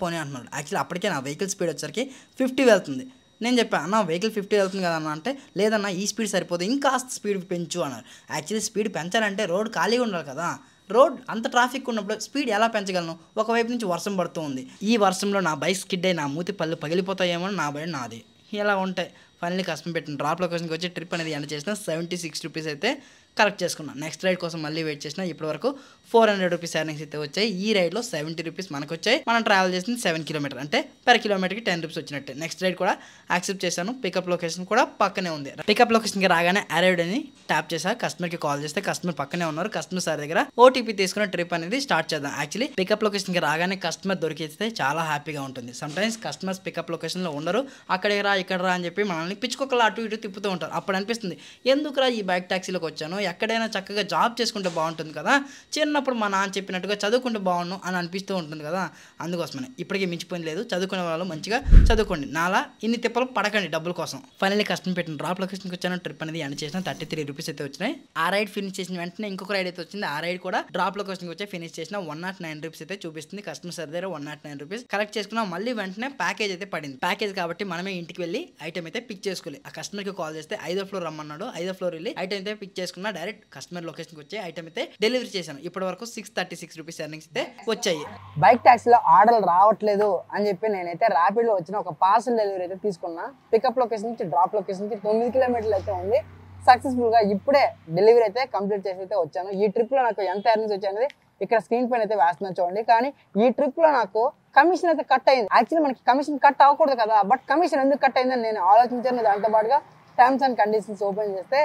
పోనీ అంటున్నాడు. యాక్చువల్లీ అప్పటికే నా వెహికల్ స్పీడ్ వచ్చరికి 50 వెళ్తుంది. నేను చెప్పాను అన్న వెహికల్ 50 వెళ్తుంది కదా అన్న అంటే, లేదన్నా ఈ స్పీడ్ సరిపోతుంది, ఇంకాస్త స్పీడ్ పెంచు అన్నారు. యాక్చువల్లీ స్పీడ్ పెంచాలంటే రోడ్ ఖాళీగా ఉండాలి కదా. రోడ్ అంత ట్రాఫిక్ ఉన్నప్పుడు స్పీడ్ ఎలా పెంచగలను? ఒకవైపు నుంచి వర్షం పడుతూ ఉంది. ఈ వర్షంలో నా బైక్ స్కిడ్ అయి నా మూతి పళ్ళు పగిలిపోతాయేమో నా భయం నాది. ఇలా ఉంటాయి. ఫైనల్లీ కస్టమర్ పెట్టిన డ్రాప్ లొకేషన్కి వచ్చి ట్రిప్ అనేది ఎండ్ చేసిన 76 రూపీస్ అయితే కలెక్ట్ చేసుకున్నాను. నెక్స్ట్ రైడ్ కోసం మళ్ళీ వెయిట్ చేసిన. ఇప్పటి వరకు 400 రూపీస్ ఎర్నింగ్స్ అయితే వచ్చాయి. ఈ రైడ్లో 70 రూపీస్ మనకు వచ్చాయి. మనం ట్రావెల్ చేసింది 7 కిలోమీటర్, అంటే పర్ కిలోమీటర్కి 10 రూపీస్ వచ్చినట్టే. నెక్స్ట్ రైడ్ కూడా యాక్సెప్ట్ చేశాను. పికప్ లొకేషన్ కూడా పక్కనే ఉంది. పికప్ లొకేషన్కి రాగానే అరైవ్డ్ అని ట్యాప్ చేసా. కస్టమర్కి కాల్ చేస్తే కస్టమర్ పక్కనే ఉన్నారు. కస్టమర్ సార్ దగ్గర ఓటీపీ తీసుకున్న ట్రిప్ అనేది స్టార్ట్ చేద్దాం. యాక్చువల్లీ పికప్ లొకేషన్కి రాగానే కస్టమర్ దొరికితే చాలా హ్యాపీగా ఉంటుంది. సమ్టైమ్స్ కస్టమర్స్ పికప్ లొకేషన్లో ఉండరు. అక్కడికి రా ఇక్కడ రా అని చెప్పి మనల్ని పిచ్చుకొకలు అటు ఇటు తిప్పుతూ ఉంటారు. అప్పుడు అనిపిస్తుంది ఎందుకురా ఈ బైక్ ట్యాక్సీలోకి వచ్చాను, ఎక్కడైనా చక్కగా జాబ్ చేసుకుంటే బాగుంటుంది కదా, చిన్నప్పుడు మా నాన్న చెప్పినట్టుగా చదువుకుంటే బాగుండు అని అనిపిస్తూ ఉంటుంది కదా. అందుకోసమనే ఇప్పటికీ మించిపోయింది లేదు. చదువుకునే వాళ్ళు మంచిగా చదువుకోండి. నాలా ఇన్ని తిప్పలు పడకండి డబ్బుల కోసం. ఫైనల్లీ కస్టమర్ పెట్టిన డ్రాప్ లొకేషన్కి వచ్చాను. ట్రిప్ అనేది ఎండ్ చేసిన 33 రూపీస్ అయితే వచ్చినాయి. ఆ రైడ్ ఫినిష్ చేసిన వెంటనే ఇంకొక రైడ్ అయితే వచ్చింది. ఆ రైడ్ కూడా డ్రాప్ లొకేషన్కి వచ్చి ఫినిష్ చేసిన 109 రూపీస్ అయితే చూపిస్తుంది. కస్టమర్ సార్ దగ్గర 109 రూపీస్ కలెక్ట్ చేసుకున్నాం. మళ్ళీ వెంటనే ప్యాకేజ్ అయితే పడింది. ప్యాకేజ్ కాబట్టి మనమే ఇంటికి వెళ్ళి ఐటమ్ అయితే పిక్ చేసుకోవాలి. ఆ కస్టమర్కి కాల్ చేస్తే 5వ ఫ్లోర్ రమ్మన్నాడు. 5వ ఫ్లోర్ వెళ్ళి ఐటమ్ అయితే పిక్ చేసుకున్నా. డైరెక్ట్ కస్టమర్ లొకేషన్కి వచ్చి ఐటమ్ అయితే డెలివరీ చేశాను. ఇప్పటి వరకు 636 రూపీస్ ఎర్నింగ్స్ అయితే వచ్చాయి. బైక్ ట్యాక్సీలో ఆర్డర్లు రావట్లేదు అని చెప్పి నేనైతే ర్యాపిడ్లో వచ్చిన ఒక పార్సల్ డెలివరీ అయితే తీసుకున్నా. పికప్ లొకేషన్ నుంచి డ్రాప్ లొకేషన్ నుంచి 9 కిలోమీటర్లు అయితే ఉంది. సక్సెస్ఫుల్గా ఇప్పుడే డెలివరీ అయితే కంప్లీట్ చేసి అయితే వచ్చాను. ఈ ట్రిప్లో నాకు ఎంత ఎర్నింగ్స్ వచ్చాయనేది ఇక్కడ స్క్రీన్ పైన అయితే వేస్తున్నాను చూడండి. కానీ ఈ ట్రిప్లో నాకు కమిషన్ అయితే కట్ అయింది. యాక్చువల్లీ మనకి కమిషన్ కట్ అవ్వకూడదు కదా, బట్ కమిషన్ ఎందుకు కట్ అయిందని నేను ఆలోచించాను. దాంతో పాటుగా టర్మ్స్ అండ్ కండిషన్స్ ఓపెన్ చేస్తే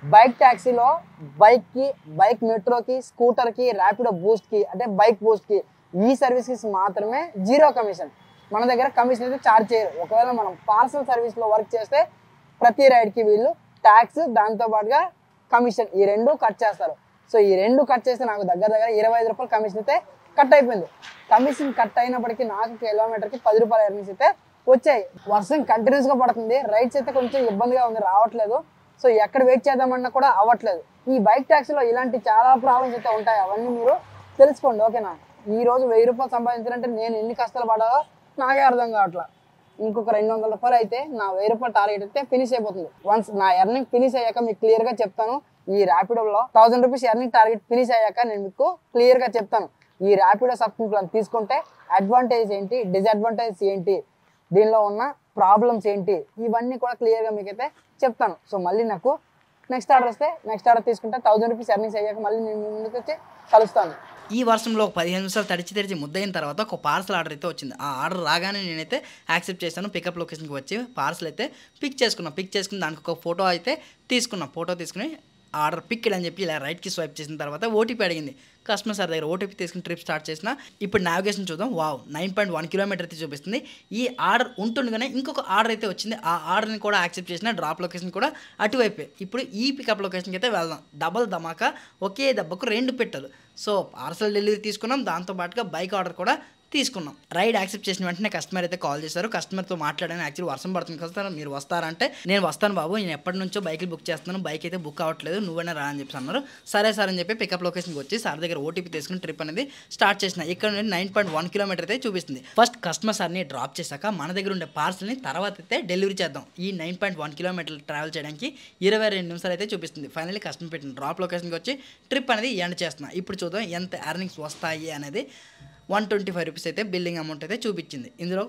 బైక్ ట్యాక్సీలో బైక్ మెట్రోకి, స్కూటర్కి, ర్యాపిడో బూస్ట్కి అంటే బైక్ బూస్ట్కి ఈ సర్వీసెస్ మాత్రమే 0 కమిషన్. మన దగ్గర కమిషన్ అయితే ఛార్జ్ చేయరు. ఒకవేళ మనం పార్సల్ సర్వీస్లో వర్క్ చేస్తే ప్రతి రైడ్కి వీళ్ళు ట్యాక్స్ దాంతో పాటుగా కమిషన్ ఈ 2 కట్ చేస్తారు. సో ఈ 2 కట్ చేస్తే నాకు దగ్గర 25 రూపాయలు కమిషన్ అయితే కట్ అయిపోయింది. కమిషన్ కట్ అయినప్పటికీ నాకు కిలోమీటర్కి 10 రూపాయల ఎర్నింగ్స్ అయితే వచ్చాయి. వర్షం కంటిన్యూస్గా పడుతుంది. రైడ్స్ అయితే కొంచెం ఇబ్బందిగా ఉంది, రావట్లేదు. సో ఎక్కడ వెయిట్ చేద్దామన్నా కూడా అవ్వట్లేదు. ఈ బైక్ ట్యాక్సీలో ఇలాంటి చాలా ప్రాబ్లమ్స్ అయితే ఉంటాయి. అవన్నీ మీరు తెలుసుకోండి, ఓకేనా. ఈ రోజు 1000 రూపాయలు సంపాదించాలంటే నేను ఎన్ని కష్టాలు పడాలో నాకే అర్థం కావట్లా. ఇంకొక 200 రూపాయలు అయితే నా 1000 రూపాయల టార్గెట్ అయితే ఫినిష్ అయిపోతుంది. వన్స్ నా ఎర్నింగ్ ఫినిష్ అయ్యాక మీకు క్లియర్గా చెప్తాను. ఈ ర్యాపిడోలో 1000 రూపీస్ ఎర్నింగ్ టార్గెట్ ఫినిష్ అయ్యాక నేను మీకు క్లియర్గా చెప్తాను. ఈ ర్యాపిడో సబ్స్క్రిప్షన్ ప్లాన్ తీసుకుంటే అడ్వాంటేజ్ ఏంటి, డిసడ్వాంటేజ్ ఏంటి, దీనిలో ఉన్న ప్రాబ్లమ్స్ ఏంటి, ఇవన్నీ కూడా క్లియర్గా మీకైతే చెప్తాను. సో మళ్ళీ నాకు నెక్స్ట్ ఆర్డర్ వస్తే నెక్స్ట్ ఆర్డర్ తీసుకుంటే 1000 రూపీస్ ఎర్నింగ్స్ అయ్యాక మళ్ళీ నేను ముందుకు వచ్చి కలుస్తాను. ఈ వర్షంలో 15 నిమిషాలు తడిచి ముద్దయిన తర్వాత ఒక పార్సల్ ఆర్డర్ అయితే వచ్చింది. ఆ ఆర్డర్ రాగానే నేనైతే యాక్సెప్ట్ చేశాను. పికప్ లొకేషన్కి వచ్చి పార్సల్ అయితే పిక్ చేసుకుని దానికి ఒక ఫోటో అయితే ఫోటో తీసుకుని ఆర్డర్ పిక్డ్ అని చెప్పి ఇలా రైట్కి స్వైప్ చేసిన తర్వాత ఓటీపీ అడిగింది. కస్టమర్ సార్ దగ్గర ఓటీపీ తీసుకుని ట్రిప్ స్టార్ట్ చేసిన. ఇప్పుడు నావిగేషన్ చూద్దాం. వావ్, 9.1 కిలోమీటర్ అయితే చూపిస్తుంది. ఈ ఆర్డర్ ఉంటుండగానే ఇంకొక ఆర్డర్ అయితే వచ్చింది. ఆ ఆర్డర్ని కూడా యాక్సెప్ట్ చేసిన. డ్రాప్ లొకేషన్ కూడా అటువైపే. ఇప్పుడు ఈ పికప్ లొకేషన్కి అయితే వెళ్దాం. డబల్ ధమాకా, ఒకే దెబ్బకు 2 పెట్టెలు. సో పార్సల్ డెలివరీ తీసుకున్నాం, దాంతోపాటుగా బైక్ ఆర్డర్ కూడా తీసుకున్నాం. రైడ్ యాక్సెప్ట్ చేసిన వెంటనే కస్టమర్ అయితే కాల్ చేశారు. కస్టమర్తో మాట్లాడాను. యాక్చువల్లీ వర్షం పడుతుంది కదా, మీరు వస్తారంటే నేను వస్తాను బాబు, నేను ఎప్పటి నుంచో బైక్లు బుక్ చేస్తున్నాను, బైక్ అయితే బుక్ అవ్వట్లేదు, నువ్వైనా రా అని చెప్పి అన్నారు. సరే సార్ అని చెప్పి పికప్ లొకేషన్కి వచ్చి సార్ దగ్గర ఓటీపీ తీసుకుని ట్రిప్ అనేది స్టార్ట్ చేసిన. ఇక్కడ నుండి 9.1 కిలోమీటర్ అయితే చూపిస్తుంది. ఫస్ట్ కస్టమర్ సార్ని డ్రాప్ చేశాక మన దగ్గర ఉండే పార్సల్ని తర్వాత అయితే డెలివరీ చేద్దాం. ఈ 9.1 కిలోమీటర్లు ట్రావెల్ చేయడానికి 22 నిమిషాలు అయితే చూపిస్తుంది. ఫైనల్లీ కస్టమర్ పెట్టిన డ్రాప్ లొకేషన్కి వచ్చి ట్రిప్ అనేది ఎండ్ చేస్తున్నా. ఇప్పుడు చూద్దాం ఎంత ఎర్నింగ్స్ వస్తాయి అనేది. 125 రూపీస్ అయితే బిల్లింగ్ అమౌంట్ అయితే చూపించింది. ఇందులో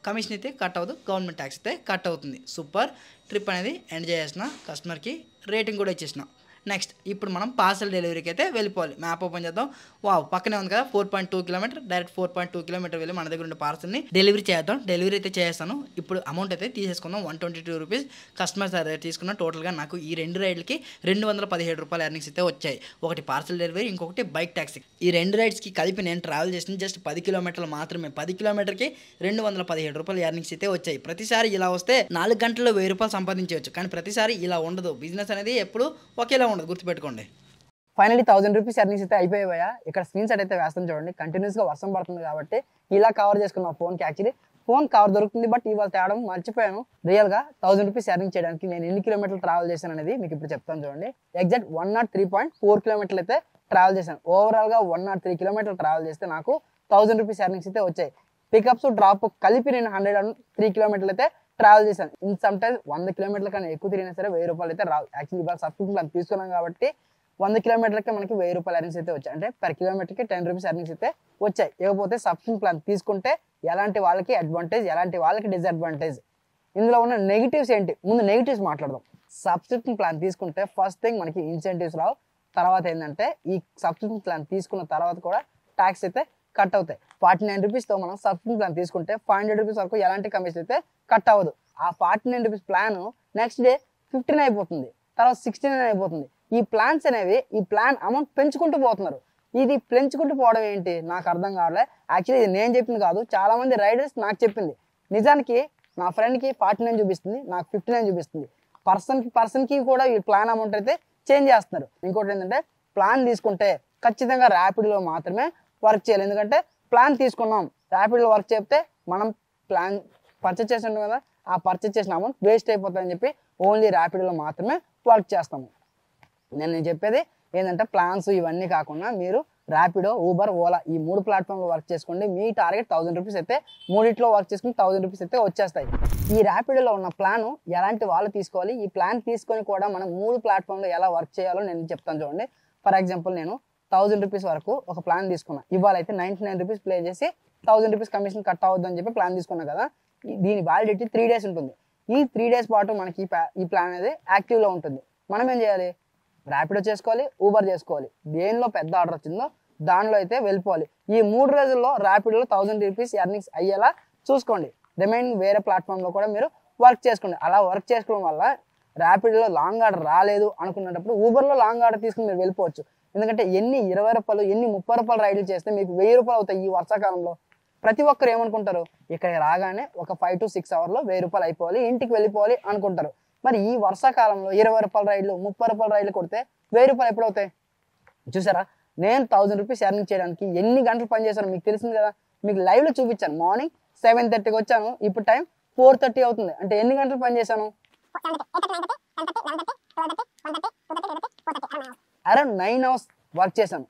కమిషన్ అయితే కట్ అవ్వదు, గవర్నమెంట్ ట్యాక్స్ అయితే కట్ అవుతుంది. సూపర్. ట్రిప్ అనేది ఎండ్ చేసిన. కస్టమర్కి రేటింగ్ కూడా ఇచ్చేసిన. నెక్స్ట్ ఇప్పుడు మనం పార్సల్ డెలివరీకి అయితే వెళ్ళిపోవాలి. మ్యాప్ ఓపెన్ చేద్దాం. వావ్, పక్కనే ఉంది కదా 4.2 కిలోమీటర్. డైరెక్ట్ 4.2 కిలోమీటర్ వెళ్ళి మన దగ్గర ఉండే పార్సల్ని డెలివరీ చేద్దాం. డెలివరీ అయితే చేస్తాను. ఇప్పుడు అమౌంట్ అయితే తీసేసుకుందాం. 122 రూపీస్ కస్టమర్ సార్ తీసుకున్న. టోటల్గా నాకు ఈ 2 రైడ్లకి 217 రూపాయల ఎర్నింగ్స్ అయితే వచ్చాయి. ఒకటి పార్సల్ డెలివరీ, ఇంకొకటి బైక్ ట్యాక్సీ. ఈ 2 రైడ్స్కి కలిపి నేను ట్రావెల్ చేసిన జస్ట్ 10 కిలోమీటర్లు మాత్రమే. 10 కిలోమీటర్కి 217 రూపాయల ఎర్నింగ్స్ అయితే వచ్చాయి. ప్రతిసారి ఇలా వస్తే 4 గంటల్లో 1000 రూపాయలు సంపాదించవచ్చు. కానీ ప్రతిసారి ఇలా ఉండదు. బిజినెస్ అనేది ఎప్పుడు ఒకేలా ఉండదు, గుర్తుపెట్టుకోండి. ఫైనల్లీ 1000 రూపీస్ ఎర్నింగ్స్ అయితే అయిపోయాయా. ఇక్కడ స్క్రీన్ షాట్ అయితే వేస్తాను చూడండి. కంటిన్యూస్గా వర్షం పడుతుంది కాబట్టి ఇలా కవర్ చేసుకున్నాం ఫోన్కి. యాక్చువల్లీ ఫోన్ కవర్ దొరుకుతుంది, బట్ ఇవాళ తేడం మర్చిపోయాను. రియల్గా 1000 రూపీస్ ఎర్నింగ్ చేయడానికి నేను ఎన్ని కిలోమీటర్లు ట్రావెల్ చేశాను అనేది మీకు ఇప్పుడు చెప్తాను చూడండి. ఎగ్జాక్ట్ 103.4 కిలోమీటర్లు అయితే ట్రావెల్ చేశాను. ఓవరాల్గా 103 కిలోమీటర్లు ట్రావెల్ చేస్తే నాకు 1000 రూపీస్ ఎర్నింగ్స్ అయితే వచ్చాయి. పికప్స్ డ్రాప్ కలిపి నేను 103 కిలోమీటర్లు అయితే ట్రావెల్ చేశాను. ఇన్ సమ్ టైమ్స్ 100 కిలోమీటర్ల కన్నా ఎక్కువ తిరిగినా సరే 1000 రూపాయలు అయితే రావు. యాక్చువల్లీ ఇవాళ సబ్స్క్రిప్షన్ ప్లాన్ తీసుకున్నాం కాబట్టి 100 కిలోమీటర్లకి మనకి 1000 రూపాయలు ఎర్నింగ్స్ అయితే వచ్చాయి. అంటే పర్ కిలోమీటర్కి 10 రూపీస్ ఎర్నింగ్స్ అయితే వచ్చాయి. ఇకపోతే సబ్స్క్రిప్షన్ ప్లాన్ తీసుకుంటే ఎలాంటి వాళ్ళకి అడ్వాంటేజ్, ఎలాంటి వాళ్ళకి డిసడ్వాంటేజ్, ఇందులో ఉన్న నెగిటివ్స్ ఏంటి, ముందు నెగిటివ్స్ మాట్లాడదాం. సబ్స్క్రిప్షన్ ప్లాన్ తీసుకుంటే ఫస్ట్ థింగ్ మనకి ఇన్సెంటివ్స్ రావు. తర్వాత ఏంటంటే ఈ సబ్స్క్రిప్షన్ ప్లాన్ తీసుకున్న తర్వాత కూడా ట్యాక్స్ అయితే కట్ అవుతాయి. 49 రూపీస్తో మనం సబ్స్క్రిప్షన్ ప్లాన్ తీసుకుంటే 500 రూపీస్ వరకు ఎలాంటి కమిషన్ అయితే కట్ అవ్వదు. ఆ 49 రూపీస్ ప్లాన్ నెక్స్ట్ డే 15 అయిపోతుంది, తర్వాత 69 అయిపోతుంది. ఈ ప్లాన్స్ అనేవి ఈ ప్లాన్ అమౌంట్ పెంచుకుంటూ పోతున్నారు. ఇది పెంచుకుంటూ పోవడం ఏంటి నాకు అర్థం కావట్లే. యాక్చువల్లీ ఇది నేను చెప్పింది కాదు, చాలా మంది రైడర్స్ నాకు చెప్పింది. నిజానికి నా ఫ్రెండ్కి 49 చూపిస్తుంది, నాకు 59 చూపిస్తుంది. పర్సన్కి కూడా ఈ ప్లాన్ అమౌంట్ అయితే చేంజ్ చేస్తున్నారు. ఇంకోటి ఏంటంటే ప్లాన్ తీసుకుంటే ఖచ్చితంగా ర్యాపిడ్లో మాత్రమే వర్క్ చేయాలి. ఎందుకంటే ప్లాన్ తీసుకున్నాం, ర్యాపిడ్లో వర్క్ చేస్తే మనం ప్లాన్ పర్చేస్ చేసి ఉంటాం కదా, ఆ పర్చేస్ చేసిన అమౌంట్ వేస్ట్ అయిపోతుందని చెప్పి ఓన్లీ ర్యాపిడ్లో మాత్రమే వర్క్ చేస్తాము. నేను చెప్పేది ఏంటంటే ప్లాన్స్ ఇవన్నీ కాకుండా మీరు ర్యాపిడో, ఊబర్, ఓలా ఈ 3 ప్లాట్ఫామ్లో వర్క్ చేసుకోండి. మీ టార్గెట్ 1000 రూపీస్ అయితే 3 వర్క్ చేసుకుని 1000 రూపీస్ అయితే వచ్చేస్తాయి. ఈ ర్యాపిడోలో ఉన్న ప్లాన్ ఎలాంటి వాళ్ళు తీసుకోవాలి, ఈ ప్లాన్ తీసుకొని కూడా మనం 3 ప్లాట్ఫామ్లో ఎలా వర్క్ చేయాలో నేను చెప్తాను చూడండి. ఫర్ ఎగ్జాంపుల్ నేను 1000 రూపీస్ వరకు ఒక ప్లాన్ తీసుకున్నా. ఇవాళ అయితే 99 రూపీస్ ప్లే చేసి 1000 రూపీస్ కమిషన్ కట్ అవ్వద్దని చెప్పి ప్లాన్ తీసుకున్నా కదా. దీని వ్యాలిడిటీ 3 డేస్ ఉంటుంది. ఈ 3 డేస్ పాటు మనకి ఈ ప్లాన్ అనేది యాక్టివ్లో ఉంటుంది. మనం ఏం చేయాలి, ర్యాపిడో చేసుకోవాలి, ఊబర్ చేసుకోవాలి. దేనిలో పెద్ద ఆర్డర్ వచ్చిందో దానిలో అయితే వెళ్ళిపోవాలి. ఈ 3 రోజుల్లో ర్యాపిడోలో 1000 రూపీస్ ఎర్నింగ్స్ అయ్యేలా చూసుకోండి. రిమైనింగ్ వేరే ప్లాట్ఫామ్లో కూడా మీరు వర్క్ చేసుకోండి. అలా వర్క్ చేసుకోవడం వల్ల ర్యాపిడోలో లాంగ్ ఆర్డర్ రాలేదు అనుకున్నప్పుడు ఊబర్లో లాంగ్ ఆర్డర్ తీసుకుని మీరు వెళ్ళిపోవచ్చు. ఎందుకంటే ఎన్ని 20 రూపాయలు ఎన్ని 30 రూపాయలు రైడ్లు చేస్తే మీకు 1000 రూపాయలు అవుతాయి. ఈ వర్షాకాలంలో ప్రతి ఒక్కరు ఏమనుకుంటారు, ఇక్కడ రాగానే ఒక 5 to 6 అవర్లో 1000 రూపాయలు అయిపోవాలి, ఇంటికి వెళ్ళిపోవాలి అనుకుంటారు. మరి ఈ వర్షాకాలంలో 20 రూపాయల రైడ్లు 30 రూపాయల రైడ్లు కొడితే 1000 రూపాయలు ఎప్పుడు అవుతాయి చూసారా. నేను 1000 రూపీస్ ఎర్నింగ్ చేయడానికి ఎన్ని గంటలు పని చేశాను మీకు తెలిసింది కదా. మీకు లైవ్లో చూపించాను. మార్నింగ్ 7:30కి వచ్చాను, ఇప్పుడు టైం 4:30 అవుతుంది. అంటే ఎన్ని గంటలు పని చేశాను, అరౌండ్ 9 అవర్స్ వర్క్ చేశాను.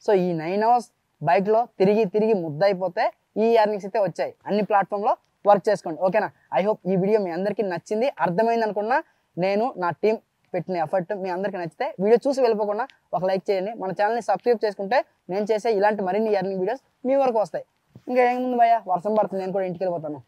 సో ఈ 9 అవర్స్ బైక్లో తిరిగి ముద్దయిపోతే ఈ ఎర్నింగ్స్ అయితే వచ్చాయి. అన్ని ప్లాట్ఫామ్లో వర్క్ చేసుకోండి, ఓకేనా. ఐ హోప్ ఈ వీడియో మీ అందరికీ నచ్చింది, అర్థమైంది అనుకున్నా. నేను నా టీం పెట్టిన ఎఫర్ట్ మీ అందరికీ నచ్చితే వీడియో చూసి వెళ్ళిపోకుండా ఒక లైక్ చేయండి. మన ఛానల్ని సబ్స్క్రైబ్ చేసుకుంటే నేను చేసే ఇలాంటి మరిన్ని ఎర్నింగ్ వీడియోస్ మీ వరకు వస్తాయి. ఇంకా ఏముంది భయ్యా, వర్షం పడుతుంది, నేను కూడా ఇంటికి వెళ్ళిపోతాను.